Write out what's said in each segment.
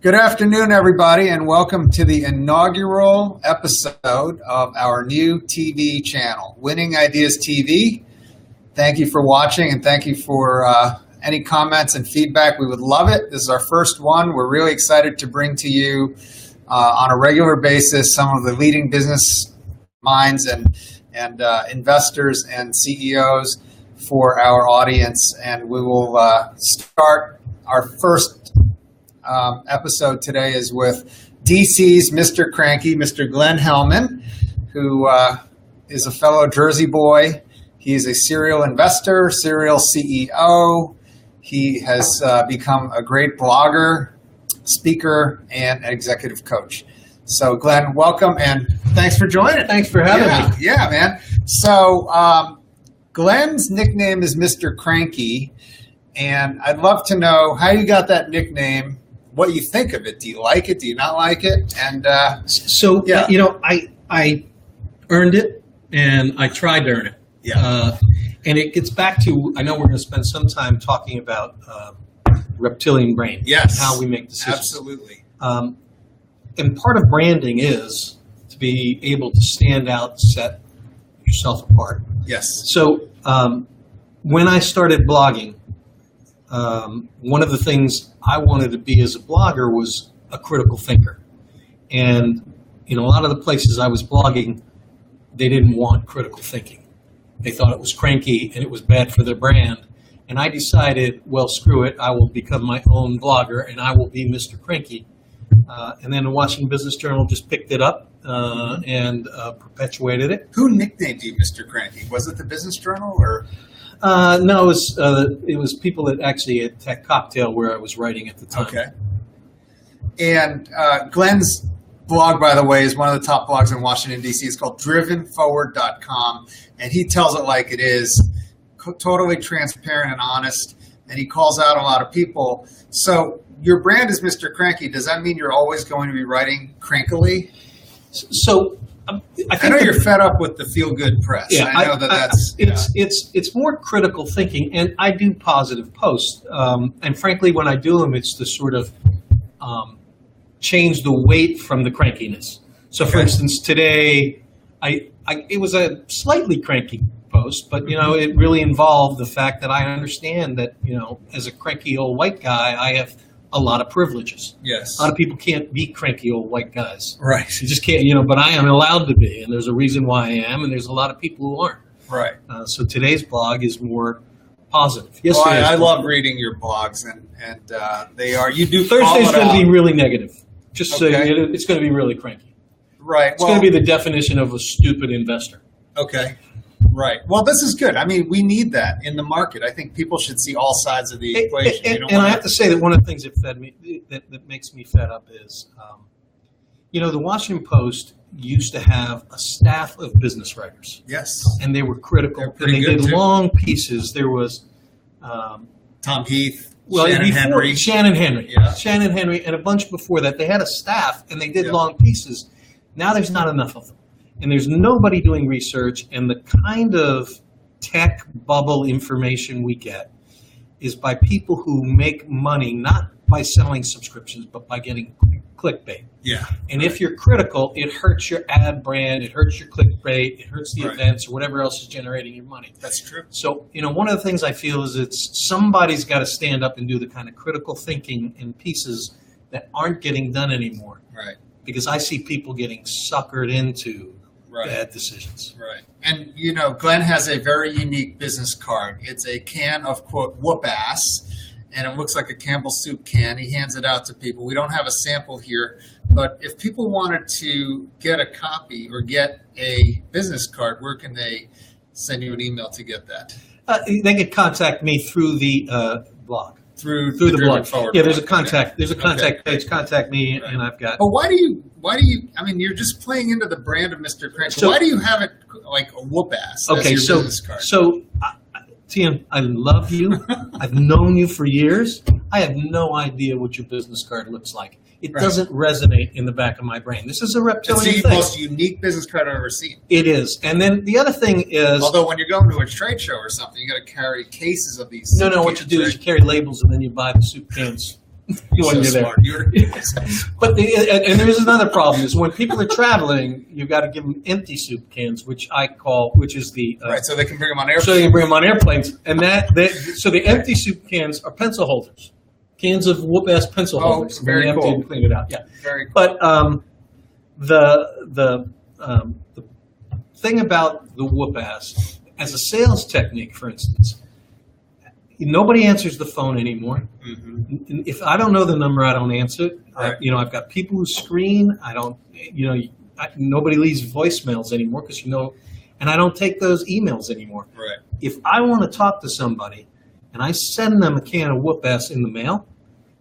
Good afternoon, everybody, and welcome to the inaugural episode of our new TV channel, Winning Ideas TV. Thank you for watching, and thank you for any comments and feedback. We would love it. This is our first one. We're really excited to bring to you on a regular basis some of the leading business minds and investors and CEOs for our audience. And we will start our first episode today is with DC's Mr. Cranky, Mr. Glen Hellman, who is a fellow Jersey boy. He's a serial investor, serial CEO. He has become a great blogger, speaker, and executive coach. So, Glen, welcome, and thanks for joining. Thanks for having me. Yeah, man. So, Glen's nickname is Mr. Cranky, and I'd love to know how you got that nickname, what you think of it. Do you like it? Do you not like it? And I earned it, and I tried to earn it. Yeah. And it gets back to, I know we're going to spend some time talking about reptilian brain. Yes. And how we make decisions. Absolutely. And part of branding is to be able to stand out, set yourself apart. Yes. So when I started blogging, one of the things I wanted to be as a blogger was a critical thinker. And in a lot of the places I was blogging, they didn't want critical thinking. They thought it was cranky and it was bad for their brand. And I decided, well, screw it. I will become my own blogger and I will be Mr. Cranky. And then the Washington Business Journal just picked it up and perpetuated it. Who nicknamed you Mr. Cranky? Was it the Business Journal or? No, it was people at Tech Cocktail where I was writing at the time. Okay. And Glen's blog, by the way, is one of the top blogs in Washington, D.C. It's called drivenforward.com, and he tells it like it is, totally transparent and honest, and he calls out a lot of people. So your brand is Mr. Cranky. Does that mean you're always going to be writing crankily? So I know you're fed up with the feel-good press. Yeah, I know that's it's more critical thinking, and I do positive posts. And frankly, when I do them, it's to sort of change the weight from the crankiness. So, for instance, today, it was a slightly cranky post, but it really involved the fact that I understand that as a cranky old white guy, I have a lot of privileges. Yes. A lot of people can't be cranky old white guys. Right. You just can't, but I am allowed to be, and there's a reason why I am, and there's a lot of people who aren't. Right. So today's blog is more positive. Yes, well, I love reading your blogs, and they are. You do. Thursday's going to be really negative. Just so it's going to be really cranky. Right. It's going to be the definition of a stupid investor. Okay. Right. Well, this is good. I mean, we need that in the market. I think people should see all sides of the equation. And I have to say that one of the things that makes me fed up is, the Washington Post used to have a staff of business writers. Yes. And they were critical. And they did long pieces. There was Tom Heath. Shannon Henry. Yeah. Shannon Henry, and a bunch before that. They had a staff, and they did long pieces. Now there's not enough of them. And there's nobody doing research, and the kind of tech bubble information we get is by people who make money not by selling subscriptions, but by getting clickbait. Yeah. And if you're critical, it hurts your ad brand, it hurts your clickbait, it hurts the events or whatever else is generating your money. That's true. So, one of the things I feel is somebody's got to stand up and do the kind of critical thinking in pieces that aren't getting done anymore. Right. Because I see people getting suckered into bad decisions. Right. And, Glen has a very unique business card. It's a can of, quote, whoop ass, and it looks like a Campbell's soup can. He hands it out to people. We don't have a sample here, but if people wanted to get a copy or get a business card, where can they send you an email to get that? They could contact me through the blog. Through the blog. Yeah, there's a contact. There's a contact page. Contact me, and I've got. But why do you? I mean, you're just playing into the brand of Mr. Cranky. So, why do you have it like a whoop ass? Okay, as your business card? Tien, I love you. I've known you for years. I have no idea what your business card looks like. It doesn't resonate in the back of my brain. This is a reptilian thing. It's the most unique business card I've ever seen. It is. And then the other thing is... Although when you're going to a trade show or something, you got to carry cases of these. No, what you do is you carry labels and then you buy the soup cans when you're there. But and there's another problem is when people are traveling, you've got to give them empty soup cans, which is the right, so they can bring them on airplanes. So they can bring them on airplanes, and so the empty soup cans are pencil holders, cans of whoop-ass pencil holders. Very cool. And clean it out, yeah. Very cool. But the thing about the whoop-ass, as a sales technique, for instance. Nobody answers the phone anymore. Mm-hmm. If I don't know the number, I don't answer it. Right. I've got people who screen. Nobody leaves voicemails anymore and I don't take those emails anymore. Right. If I want to talk to somebody and I send them a can of whoop-ass in the mail,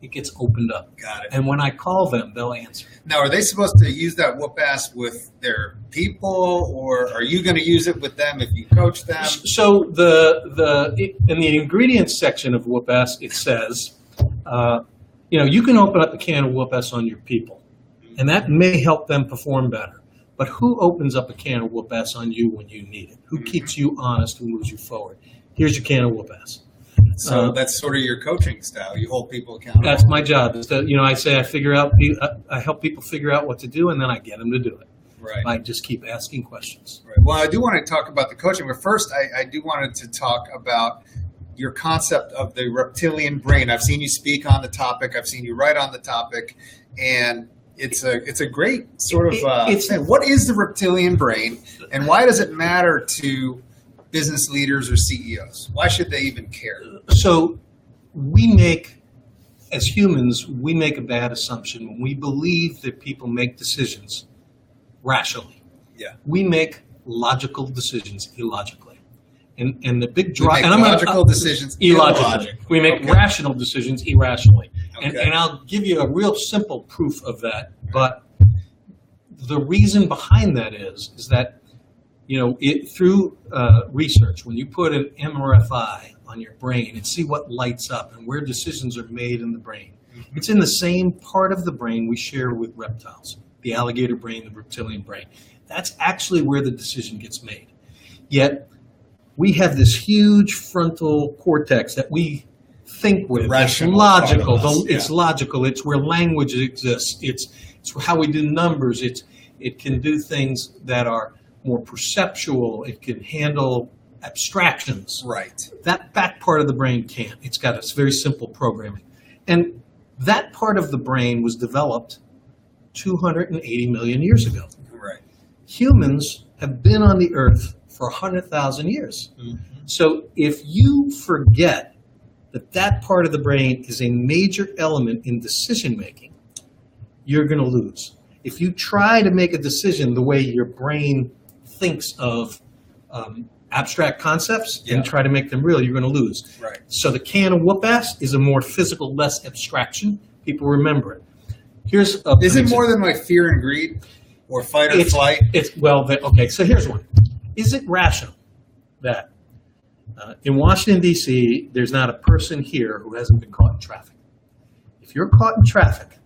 it gets opened up. Got it. And when I call them, they'll answer. Now, are they supposed to use that whoop-ass with their people, or are you going to use it with them if you coach them? So in the ingredients section of whoop-ass, it says, you can open up a can of whoop-ass on your people, and that may help them perform better. But who opens up a can of whoop-ass on you when you need it? Who keeps you honest? Who moves you forward? Here's your can of whoop-ass. So that's sort of your coaching style. You hold people accountable. That's my job. Is to, I help people figure out what to do, and then I get them to do it. Right. I just keep asking questions. Right. Well, I do want to talk about the coaching, but first I do wanted to talk about your concept of the reptilian brain. I've seen you speak on the topic. I've seen you write on the topic, and it's a great sort of what is the reptilian brain, and why does it matter to business leaders or CEOs? Why should they even care? So as humans, we make a bad assumption when we believe that people make decisions rationally. Yeah. We make logical decisions illogically. And the big drive. We make logical decisions illogically. We make rational decisions irrationally. Okay. And I'll give you a real simple proof of that. But the reason behind that is that through research, when you put an MRFI on your brain and see what lights up and where decisions are made in the brain, it's in the same part of the brain we share with reptiles, the alligator brain, the reptilian brain. That's actually where the decision gets made. Yet, we have this huge frontal cortex that we think with. It's logical. It's logical. It's where language exists. It's how we do numbers. It can do things that are more perceptual. It can handle abstractions. Right. That back part of the brain can't. It's got a very simple programming. And that part of the brain was developed 280 million years ago. Right. Humans have been on the earth for 100,000 years. Mm-hmm. So if you forget that part of the brain is a major element in decision making, you're going to lose. If you try to make a decision the way your brain thinks of abstract concepts and try to make them real, you're going to lose. Right. So the can of whoop-ass is a more physical, less abstraction. People remember it. Is it more than like fear and greed or fight or flight? Okay, so here's one. Is it rational that in Washington, D.C., there's not a person here who hasn't been caught in traffic? If you're caught in traffic,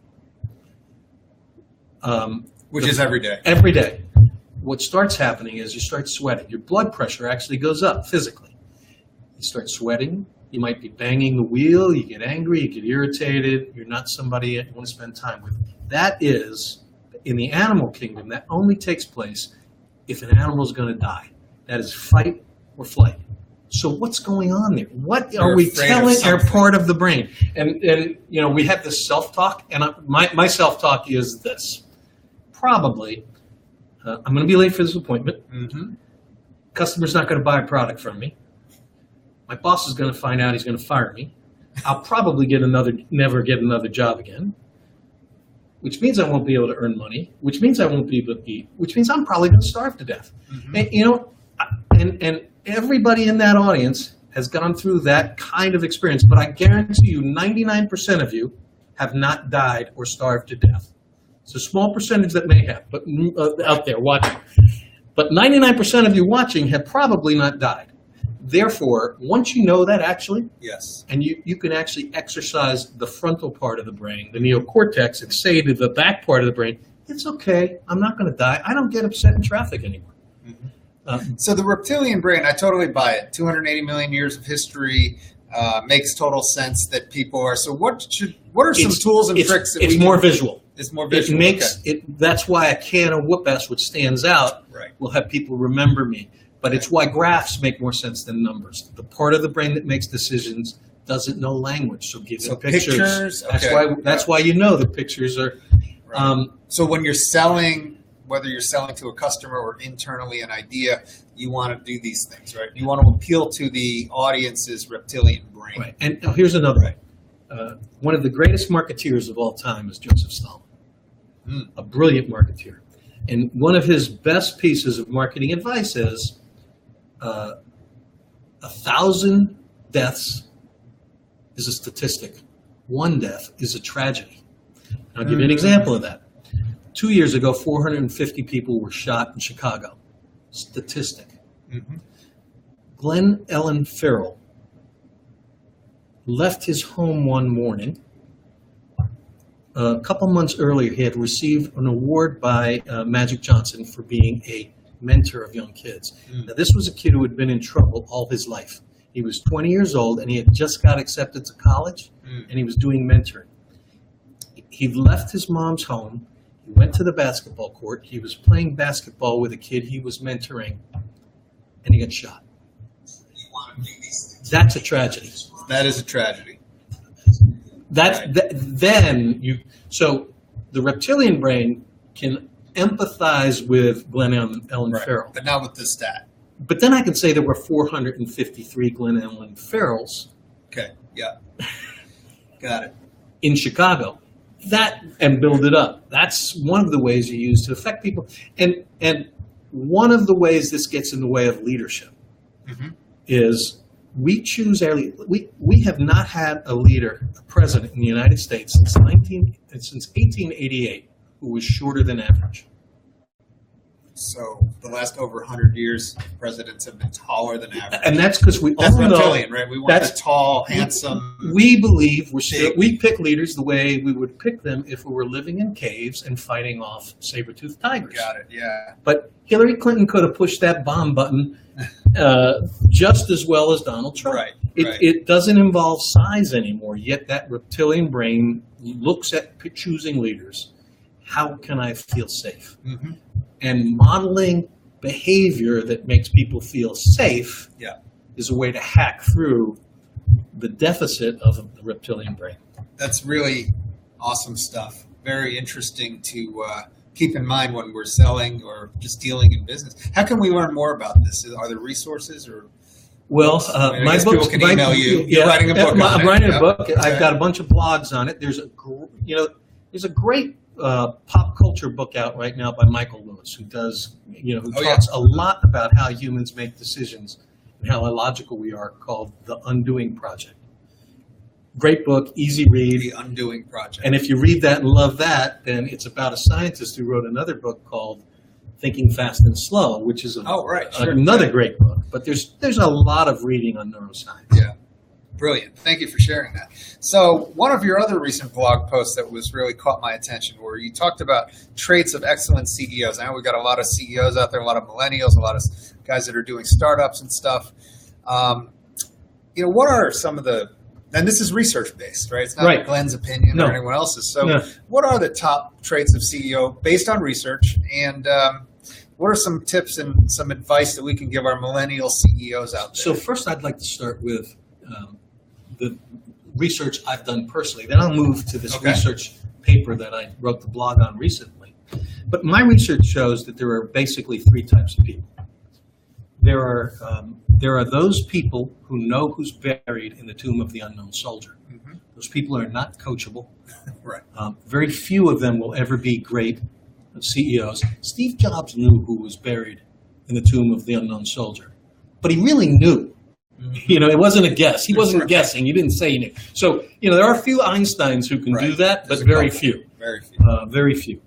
which is every day. Every day. What starts happening is you start sweating. Your blood pressure actually goes up physically. You start sweating. You might be banging the wheel. You get angry. You get irritated. You're not somebody you want to spend time with. That is, in the animal kingdom, that only takes place if an animal is going to die. That is fight or flight. So what's going on there? What are we telling our part of the brain? And we have this self-talk, and my self-talk is this. Probably, I'm going to be late for this appointment. Mm-hmm. Customer's not going to buy a product from me. My boss is going to find out he's going to fire me. I'll probably never get another job again, which means I won't be able to earn money, which means I won't be able to eat, which means I'm probably going to starve to death. Mm-hmm. And everybody in that audience has gone through that kind of experience, but I guarantee you 99% of you have not died or starved to death. It's a small percentage that may have, but out there watching. But 99% of you watching have probably not died. Therefore, once you know that actually, yes, and you can actually exercise the frontal part of the brain, the neocortex, and say to the back part of the brain, it's okay, I'm not going to die. I don't get upset in traffic anymore. Mm-hmm. So the reptilian brain, I totally buy it. 280 million years of history. makes total sense that people are. So what are some tools and tricks that it's more visual. It's more visual. It makes it. That's why a can of whoop-ass, which stands out, will have people remember me. But it's why graphs make more sense than numbers. The part of the brain that makes decisions doesn't know language, so give it pictures. That's why you know the pictures are. So when you're selling, whether you're selling to a customer or internally an idea, you want to do these things, right? You want to appeal to the audience's reptilian brain. Right. And here's another. One of the greatest marketeers of all time is Joseph Stalin, a brilliant marketeer. And one of his best pieces of marketing advice is 1,000 deaths is a statistic. 1 death is a tragedy. I'll give you an example of that. 2 years ago, 450 people were shot in Chicago. Statistic. Glen Hellman left his home one morning. A couple months earlier, he had received an award by Magic Johnson for being a mentor of young kids. Now, this was a kid who had been in trouble all his life. He was 20 years old, and he had just got accepted to college, and he was doing mentoring. He left his mom's home. He went to the basketball court. He was playing basketball with a kid he was mentoring, and he got shot. That's a tragedy. That is a tragedy. So the reptilian brain can empathize with Glen Hellman, but not with the stat. But then I can say there were 453 Glen Hellman Farrells. Okay, yeah. Got it. In Chicago. And build it up. That's one of the ways you use to affect people. And one of the ways this gets in the way of leadership is we choose our leader. We have not had a leader, a president in the United States since 1888 who was shorter than average. So the last over 100 years, presidents have been taller than average. And that's because we all know, reptilian, right? We want the tall, handsome. We believe we pick leaders the way we would pick them if we were living in caves and fighting off saber-toothed tigers. Got it, yeah. But Hillary Clinton could have pushed that bomb button just as well as Donald Trump. Right. It doesn't involve size anymore, yet that reptilian brain looks at choosing leaders. How can I feel safe? And modeling behavior that makes people feel safe is a way to hack through the deficit of the reptilian brain. That's really awesome stuff. Very interesting to keep in mind when we're selling or just dealing in business. How can we learn more about this? Are there resources or? Well, my book. People can email you. You're writing a book. I'm writing a book. I've got a bunch of blogs on it. There's a great pop culture book out right now by Michael Lewis, who talks a lot about how humans make decisions and how illogical we are, called The Undoing Project. Great book, easy read. The Undoing Project. And if you read that and love that, then it's about a scientist who wrote another book called Thinking Fast and Slow, which is another great book. But there's a lot of reading on neuroscience. Yeah. Brilliant. Thank you for sharing that. So one of your other recent blog posts that was really caught my attention where you talked about traits of excellent CEOs. I know we've got a lot of CEOs out there, a lot of millennials, a lot of guys that are doing startups and stuff. What are some of the, and this is research-based, right? It's not like Glen's opinion or anyone else's. So what are the top traits of CEO based on research? And what are some tips and some advice that we can give our millennial CEOs out there? So first I'd like to start with the research I've done personally. Then I'll move to this research paper that I wrote the blog on recently. But my research shows that there are basically 3 types of people. There are those people who know who's buried in the tomb of the unknown soldier. Those people are not coachable. Very few of them will ever be great CEOs. Steve Jobs knew who was buried in the tomb of the unknown soldier, but he really knew. It wasn't a guess. He wasn't guessing. He didn't say anything. So, there are a few Einsteins who can do that, but very few. Very few.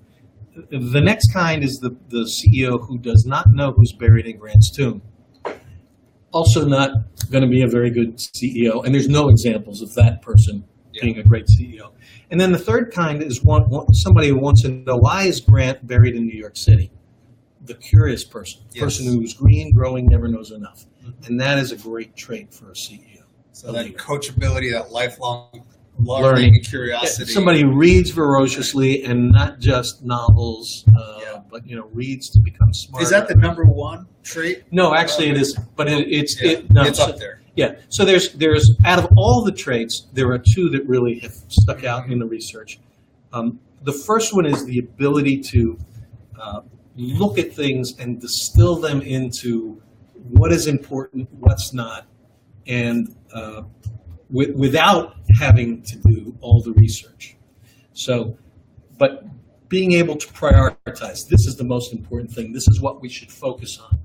The next kind is the CEO who does not know who's buried in Grant's tomb. Also not going to be a very good CEO, and there's no examples of that person being a great CEO. And then the third kind is somebody who wants to know, why is Grant buried in New York City? The curious person, person who's green, growing, never knows enough. And that is a great trait for a CEO. So that coachability, that lifelong learning and curiosity. Yeah, somebody who reads voraciously and not just novels, but reads to become smart. Is that the number one trait? No, actually it is, but it's up there. Yeah. So there's out of all the traits, there are two that really have stuck out in the research. The first one is the ability to look at things and distill them into what is important, what's not, and without having to do all the research. So, but being able to prioritize, this is the most important thing. This is what we should focus on.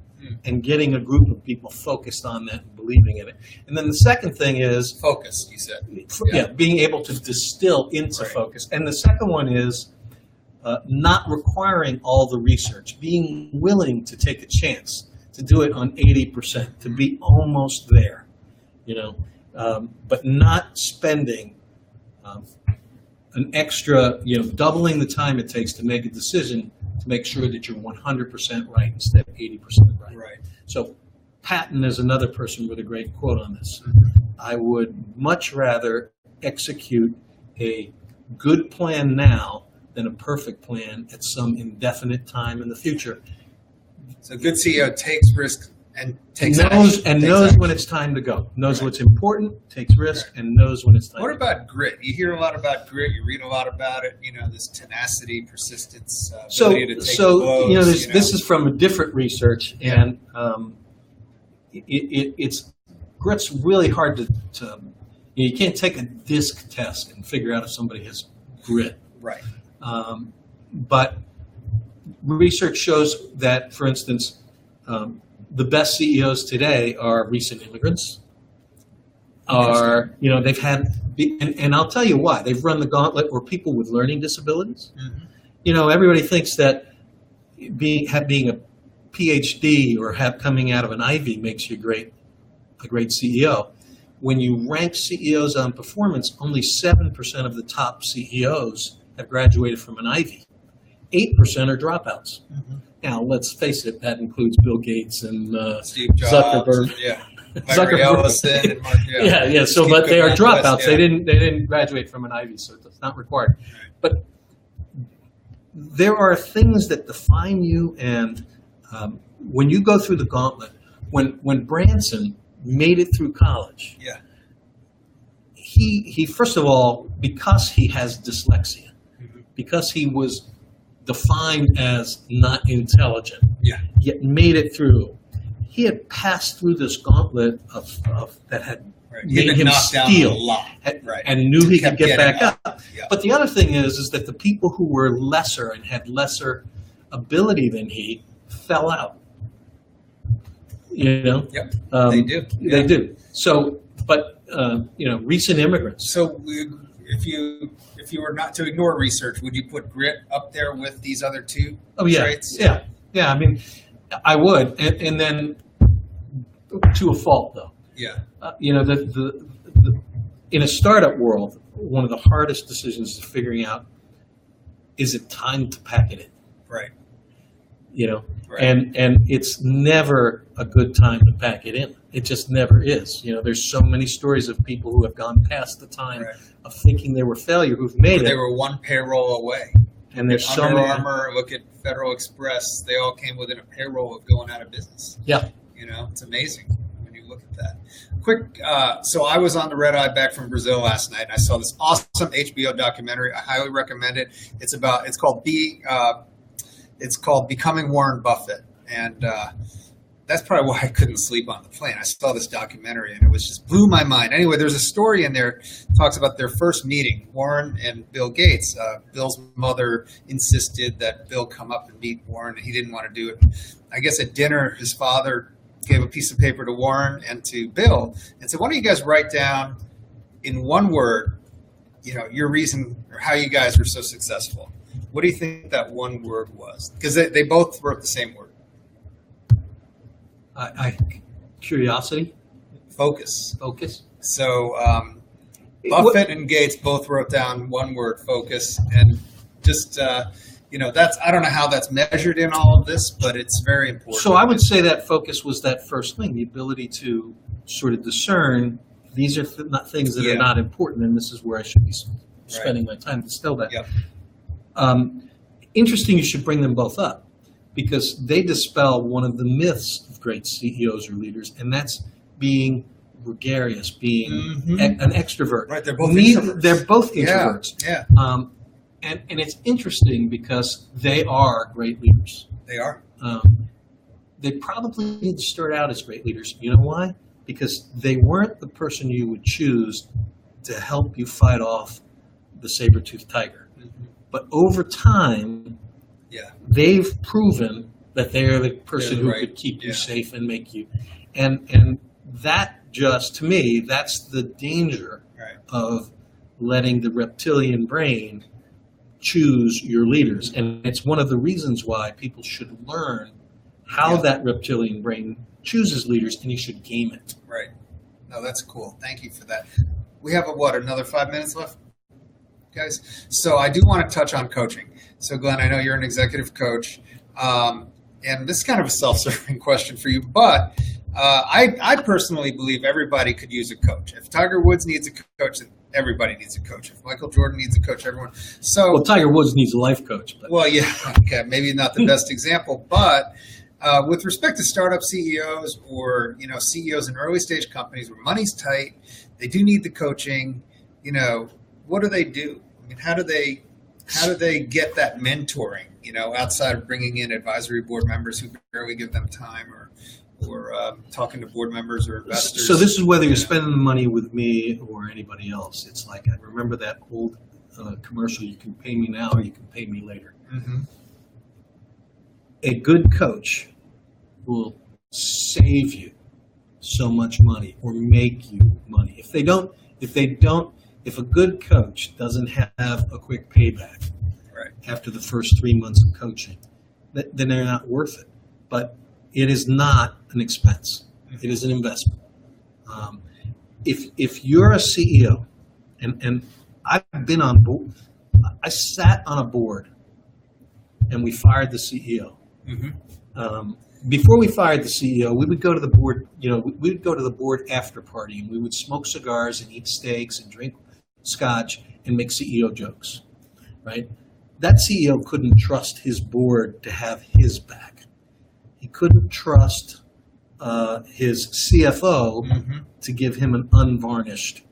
And getting a group of people focused on that and believing in it. And then the second thing is focus, you said. Being able to distill into focus. And the second one is not requiring all the research, being willing to take a chance to do it on 80%, to be almost there, but not spending an extra, doubling the time it takes to make a decision to make sure that you're 100% right instead of 80% right. Right. So Patton is another person with a great quote on this. I would much rather execute a good plan now than a perfect plan at some indefinite time in the future. So a good CEO takes risk and takes knows when it's time to go. Knows what's important, takes risk, and knows when it's time. What about grit? You hear a lot about grit. You read a lot about it. This tenacity, persistence, ability to take blows, this is from a different research, and it's grit's really hard to you can't take a disc test and figure out if somebody has grit. Right. But research shows that, for instance, the best CEOs today are recent immigrants. They've had, and I'll tell you why. They've run the gauntlet, or people with learning disabilities. Mm-hmm. Everybody thinks that being a PhD or coming out of an Ivy makes you a great CEO. When you rank CEOs on performance, only 7% of the top CEOs have graduated from an Ivy. 8% are dropouts. Mm-hmm. Now, let's face it, that includes Bill Gates and Steve Jobs, Zuckerberg. Ellison and Mark, So, but they are dropouts. They didn't graduate from an Ivy, so it's not required. But there are things that define you, and when you go through the gauntlet, when Branson made it through college, he first of all, because he has dyslexia, because he was defined as not intelligent, yet made it through. He had passed through this gauntlet of that had made him steal, and knew he could get back up. Yeah. But the other thing is that the people who were lesser and had lesser ability than he fell out. They do. They do. So, but recent immigrants. So, if you were not to ignore research, would you put grit up there with these other two traits? Yeah. I mean, I would, and then to a fault, though. Yeah. In a startup world, one of the hardest decisions is figuring out, is it time to pack it in? Right. And it's never a good time to pack it in. It just never is. There's so many stories of people who have gone past the time of thinking they were failure, who've made it. They were one payroll away. And there's so Under many. Armour, look at Federal Express. They all came within a payroll of going out of business. Yeah. It's amazing when you look at that. Quick, so I was on the red eye back from Brazil last night, and I saw this awesome HBO documentary. I highly recommend it. It's called Becoming Warren Buffett, and that's probably why I couldn't sleep on the plane. I saw this documentary, and it just blew my mind. Anyway, there's a story in there that talks about their first meeting, Warren and Bill Gates. Bill's mother insisted that Bill come up and meet Warren, and he didn't want to do it. I guess at dinner, his father gave a piece of paper to Warren and to Bill and said, why don't you guys write down in one word, your reason or how you guys were so successful. What do you think that one word was? Because they both wrote the same word. Curiosity. Focus. So Buffett and Gates both wrote down one word, focus, and just that's, I don't know how that's measured in all of this, but it's very important. So I would say that focus was that first thing, the ability to sort of discern these are not things that Yeah. are not important, and this is where I should be spending my time to distill that. Yep. Interesting you should bring them both up, because they dispel one of the myths of great CEOs or leaders, and that's being gregarious, being an extrovert. Right, they're both introverts. They're both introverts. Yeah. And it's interesting because they are great leaders. They are. They probably didn't start out as great leaders. You know why? Because they weren't the person you would choose to help you fight off the saber-toothed tiger. But over time, they've proven that they're the person who could keep you safe and make you. And that just, to me, that's the danger of letting the reptilian brain choose your leaders. And it's one of the reasons why people should learn how that reptilian brain chooses leaders, and you should game it. Right. No, that's cool. Thank you for that. We have another 5 minutes left, guys? So I do want to touch on coaching. So Glenn, I know you're an executive coach, and this is kind of a self-serving question for you, but I personally believe everybody could use a coach. If Tiger Woods needs a coach, then everybody needs a coach. If Michael Jordan needs a coach, everyone. So, well, Tiger Woods needs a life coach. But. Well, yeah, okay, maybe not the best example, but with respect to startup CEOs or CEOs in early stage companies where money's tight, they do need the coaching. What do they do? I mean, how do they get that mentoring? Outside of bringing in advisory board members who barely give them time, or talking to board members or investors. So this is whether you're spending the money with me or anybody else. It's like, I remember that old commercial, you can pay me now or you can pay me later. Mm-hmm. A good coach will save you so much money or make you money. If a good coach doesn't have a quick payback after the first 3 months of coaching, then they're not worth it. But it is not an expense. It is an investment. If you're a CEO, and I've been on board, I sat on a board, and we fired the CEO. Mm-hmm. Before we fired the CEO, we would go to the board. We would go to the board after party, and we would smoke cigars and eat steaks and drink scotch and make CEO jokes. Right? That CEO couldn't trust his board to have his back. He couldn't trust his CFO to give him an unvarnished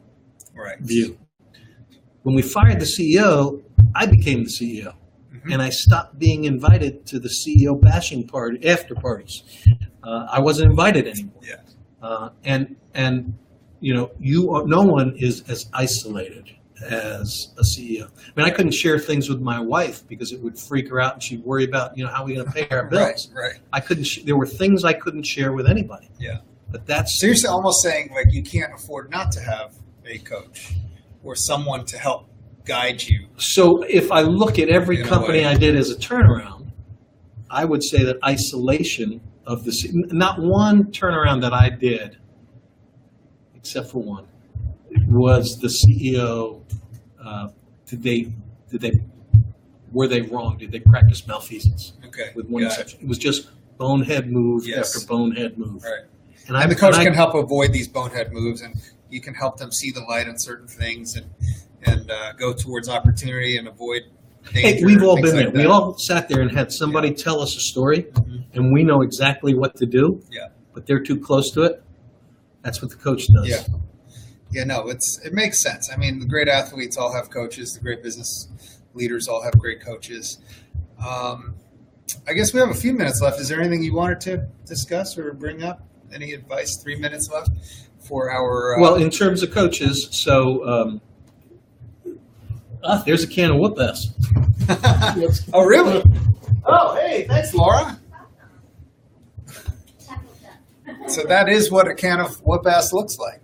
view. When we fired the CEO, I became the CEO, and I stopped being invited to the CEO bashing party after parties. I wasn't invited anymore. No one is as isolated as a CEO. I mean, I couldn't share things with my wife because it would freak her out, and she'd worry about, how are we going to pay our bills? Right. I couldn't. There were things I couldn't share with anybody. Yeah. But that's so you're almost saying like you can't afford not to have a coach or someone to help guide you. So if I look at every company I did as a turnaround, I would say that isolation of the not one turnaround that I did, except for one, was the CEO. Were they wrong? Did they practice malfeasance? Okay. With one exception, it was just bonehead move after bonehead move. Right. And the coach can help avoid these bonehead moves, and you can help them see the light on certain things and go towards opportunity and avoid danger. Hey, we've all been there. We all sat there and had somebody tell us a story, and we know exactly what to do. Yeah. But they're too close to it. That's what the coach does. Yeah. Yeah, no, it makes sense. I mean, the great athletes all have coaches. The great business leaders all have great coaches. I guess we have a few minutes left. Is there anything you wanted to discuss or bring up? Any advice? 3 minutes left for our... Well, in terms of coaches, so there's a can of whoop-ass. Oh, really? Oh, hey, thanks, Laura. So that is what a can of whoop-ass looks like.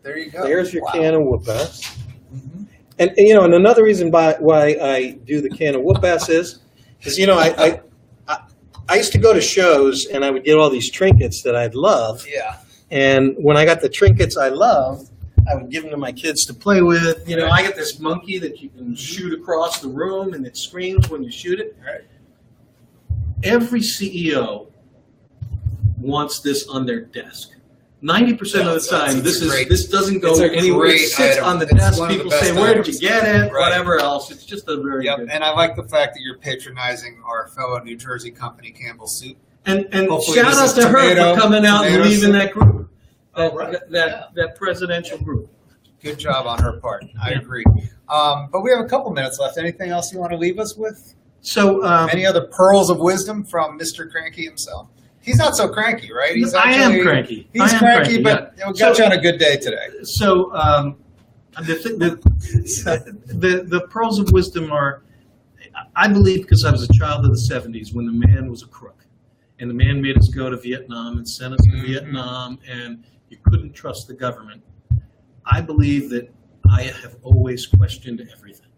There you go. There's your can of whoop-ass. Mm-hmm. And another reason why I do the can of whoop-ass is I used to go to shows and I would get all these trinkets that I'd love. Yeah. And when I got the trinkets I loved, I would give them to my kids to play with. I got this monkey that you can shoot across the room and it screams when you shoot it. Right. Every CEO wants this on their desk. 90% of the time, this doesn't go anywhere. It sits item. on the It's desk. one of the People best say, "Where did items." you get it?" Right. Whatever else. It's just a very good. And I like the fact that you're patronizing our fellow New Jersey company, Campbell's Soup. And Hopefully shout this out is to her tomato- for coming out and tomato leaving soup. that group, Right. that presidential group. Good job on her part. I agree. But we have a couple minutes left. Anything else you want to leave us with? So Any other pearls of wisdom from Mr. Cranky himself? He's not so cranky, right? He's I am cranky. He's I am cranky, but yeah. we got you on a good day today. So the pearls of wisdom are, I believe, because I was a child of the 70s when the man was a crook, and the man made us go to Vietnam and sent us to Vietnam, and you couldn't trust the government. I believe that I have always questioned everything.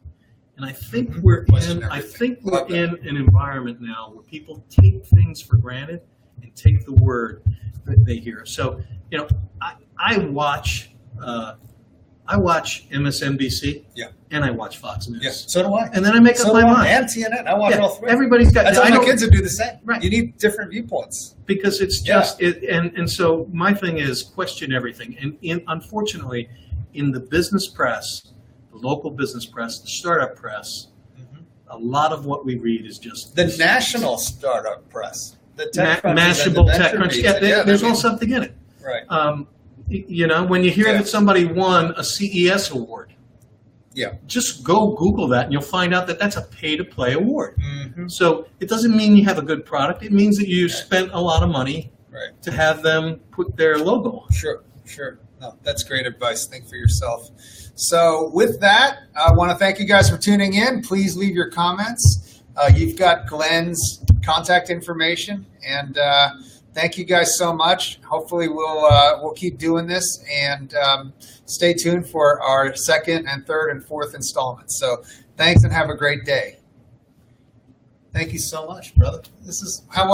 And I think we're in an environment now where people take things for granted and take the word that they hear. So, you know, I watch MSNBC, and I watch Fox News. Yeah, so do I. And then I make up my mind. And CNN. I watch all three. Everybody's got. I tell my kids to do the same. Right. You need different viewpoints. Because it's just and so my thing is question everything. And unfortunately, in the business press, the local business press, the startup press, a lot of what we read is just the national startup press, the Mashable TechCrunch. Yeah, there's all something in it. Right. You know, when you hear that somebody won a CES award, just go Google that and you'll find out that that's a pay-to-play award. So it doesn't mean you have a good product. It means that you spent a lot of money to have them put their logo on. Sure. No, that's great advice. Think for yourself. So with that, I want to thank you guys for tuning in. Please leave your comments. You've got Glen's contact information, and thank you guys so much. Hopefully we'll keep doing this, and stay tuned for our second and third and fourth installments. So thanks and have a great day. Thank you so much, brother. This is how